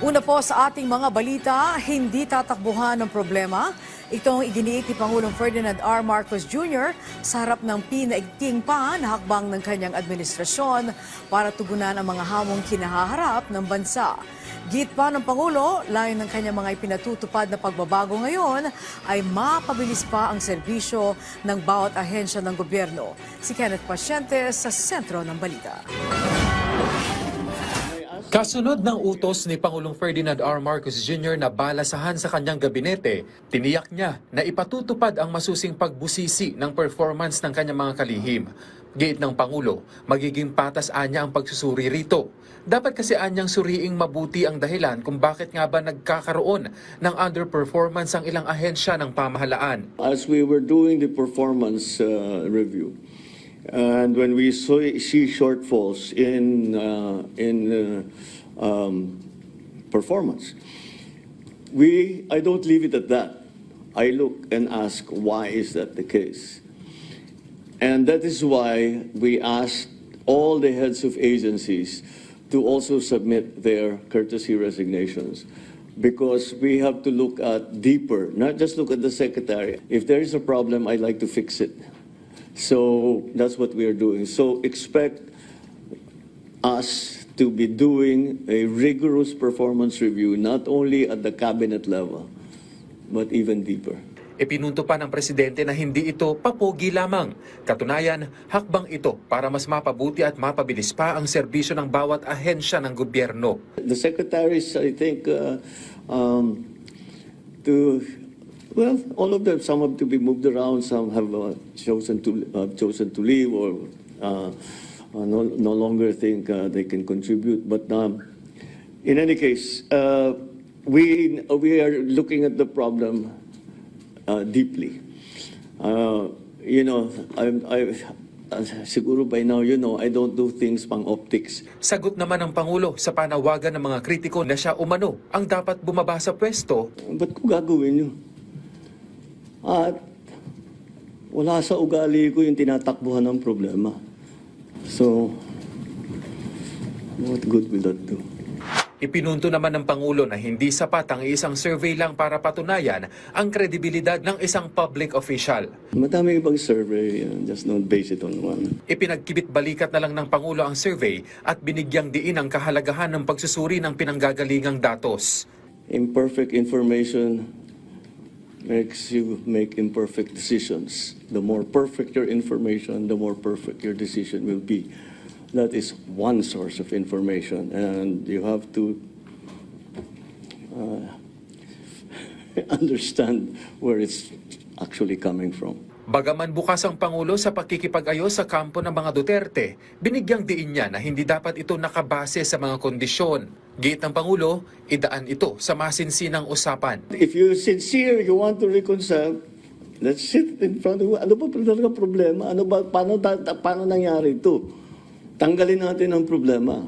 Una po sa ating mga balita, hindi tatakbuhan ng problema. Itong iginiit ni Pangulong Ferdinand R. Marcos Jr. sa harap ng pinaigting pa na hakbang ng kanyang administrasyon para tugunan ang mga hamong kinahaharap ng bansa. Git pa ng Pangulo, layo ng kanyang mga ipinatutupad na pagbabago ngayon ay mapabilis pa ang serbisyo ng bawat ahensya ng gobyerno. Si Kenneth Pasyente sa sentro ng balita. Kasunod ng utos ni Pangulong Ferdinand R. Marcos Jr. na balasahan sa kanyang gabinete, tiniyak niya na ipatutupad ang masusing pagbusisi ng performance ng kanyang mga kalihim. Giit ng Pangulo, magiging patas anya ang pagsusuri rito. Dapat kasi anyang suriing mabuti ang dahilan kung bakit nga ba nagkakaroon ng underperformance ang ilang ahensya ng pamahalaan. As we were doing the performance review, and when we see shortfalls in performance, I don't leave it at that. I look and ask, why is that the case? And that is why we asked all the heads of agencies to also submit their courtesy resignations, because we have to look at deeper, not just look at the secretary. If there is a problem, I'd like to fix it. So that's what we are doing. So expect us to be doing a rigorous performance review, not only at the cabinet level, but even deeper. Ipinunto pa ng Presidente na hindi ito papogi lamang. Katunayan, hakbang ito para mas mapabuti at mapabilis pa ang serbisyo ng bawat ahensya ng gobyerno. The secretaries, I think, well, all of them, some have to be moved around, some have chosen to leave or no longer think they can contribute. But in any case, we are looking at the problem deeply. You know, siguro by now, you know, I don't do things pang optics. Sagot naman ng Pangulo sa panawagan ng mga kritiko na siya umano ang dapat bumaba sa pwesto. Ba't ko gagawin yun? At wala sa ugali ko yung tinatakbuhan ng problema. So, what good will that do? Ipinunto naman ng Pangulo na hindi sapat ang isang survey lang para patunayan ang kredibilidad ng isang public official. Madami ibang survey, just don't base it on one. Ipinagkibit balikat na lang ng Pangulo ang survey at binigyang diin ang kahalagahan ng pagsusuri ng pinanggagalingang datos. Imperfect information makes you make imperfect decisions. The more perfect your information, the more perfect your decision will be. That is one source of information, and you have to understand where it's actually coming from. Bagaman bukas ang Pangulo sa pakikipag-ayos sa kampo ng mga Duterte, binigyang diin niya na hindi dapat ito nakabase sa mga kondisyon. Giit ng Pangulo, idaan ito sa masinsinang usapan. If you're sincere, you want to reconcile, let's sit in front of you. Ano ba talaga problema? Ano ba, paano nangyari ito? Tanggalin natin ang problema.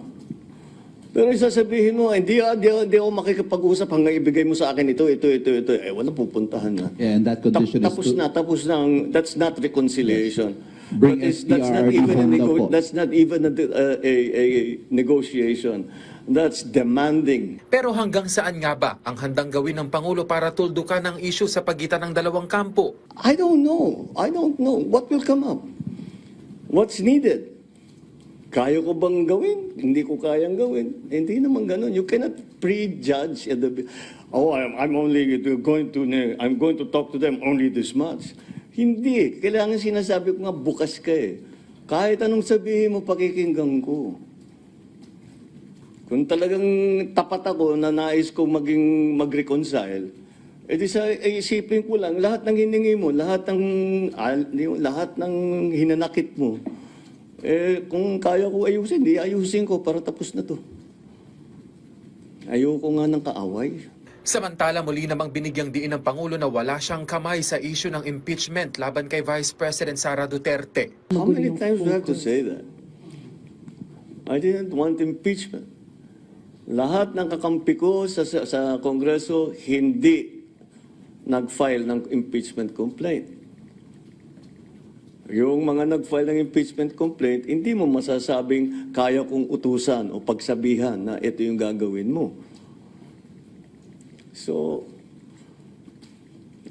Pero sasabihin mo, hindi ako makikipag-usap hanggang ibigay mo sa akin ito. Eh, wala pupuntahan na. Yeah, and that condition tapos na. That's not reconciliation. Bring That's not even a negotiation. That's demanding. Pero hanggang saan nga ba ang handang gawin ng Pangulo para tuldukan ang issue sa pagitan ng dalawang kampo? I don't know. What will come up? What's needed? Kaya ko bang gawin? Hindi ko kayang gawin. Hindi naman ganun. You cannot prejudge. I'm going to talk to them only this much. Hindi. Kailangan sinasabi ko nga, bukas ka eh. Kahit anong sabihin mo, pakikinggan ko. Kung talagang tapat ako na nais ko mag-reconcile, edi isipin ko lang, lahat ng hiningi mo, lahat ng hinanakit mo, kung kaya ko ayusin, di ayusin ko para tapos na to. Ayoko nga ng kaaway. Samantala, muli namang binigyang diin ng Pangulo na wala siyang kamay sa issue ng impeachment laban kay Vice President Sara Duterte. How many times do I have to say that? I didn't want impeachment. Lahat ng kakampi ko sa Kongreso hindi nag-file ng impeachment complaint. Yung mga nag-file ng impeachment complaint, hindi mo masasabing kaya kong utusan o pagsabihan na ito yung gagawin mo. So,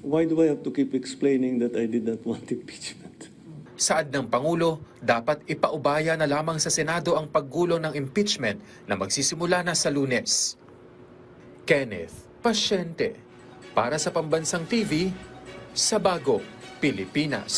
why do I have to keep explaining that I did not want impeachment? Saad ng Pangulo, dapat ipaubaya na lamang sa Senado ang paggulong ng impeachment na magsisimula na sa Lunes. Kenneth Pasyente, para sa Pambansang TV, sa Bagong Pilipinas.